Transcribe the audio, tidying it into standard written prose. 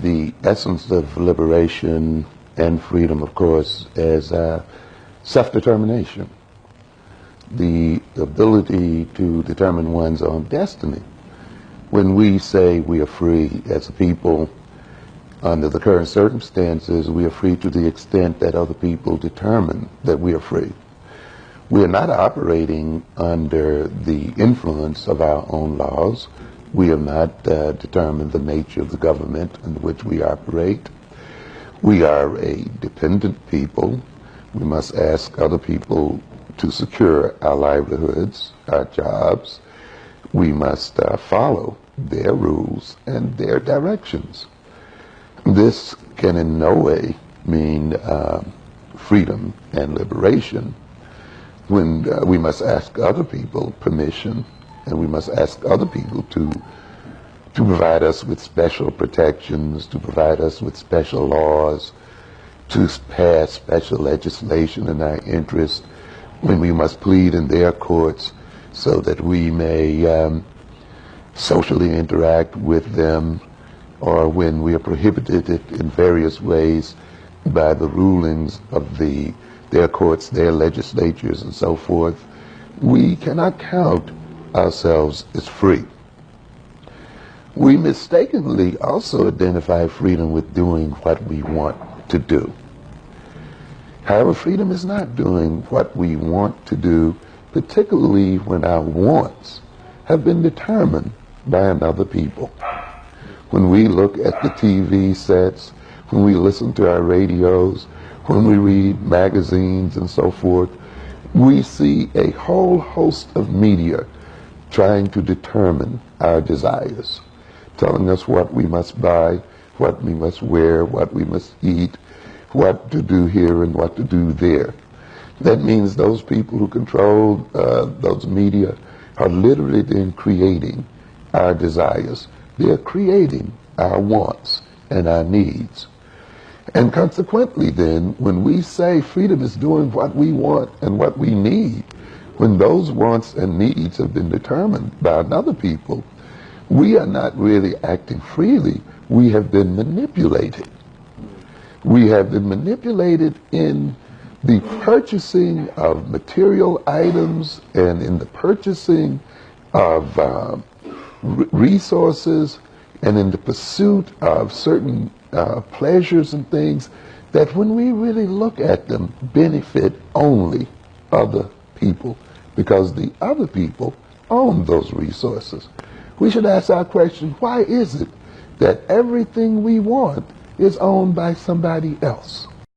the essence of liberation and freedom, of course, as self-determination, the ability to determine one's own destiny. When we say we are free as a people, under the current circumstances, we are free to the extent that other people determine that we are free. We are not operating under the influence of our own laws. We have not determined the nature of the government in which we operate. We are a dependent people. We must ask other people to secure our livelihoods, our jobs. We must follow their rules and their directions. This can in no way mean freedom and liberation when we must ask other people permission, and we must ask other people to provide us with special protections, to provide us with special laws, to pass special legislation in our interest, when we must plead in their courts so that we may socially interact with them, or when we are prohibited in various ways by the rulings of their courts, their legislatures, and so forth. We cannot count ourselves as free. We mistakenly also identify freedom with doing what we want to do. However, freedom is not doing what we want to do, particularly when our wants have been determined by another people. When we look at the TV sets, when we listen to our radios, when we read magazines and so forth, we see a whole host of media trying to determine our desires, telling us what we must buy, what we must wear, what we must eat, what to do here and what to do there. That means those people who control those media are literally then creating our desires. They're creating our wants and our needs. And consequently then, when we say freedom is doing what we want and what we need, when those wants and needs have been determined by another people, we are not really acting freely. We have been manipulated. We have been manipulated in the purchasing of material items and in the purchasing of resources and in the pursuit of certain pleasures and things that, when we really look at them, benefit only other people, because the other people own those resources. We should ask our question, why is it that everything we want is owned by somebody else?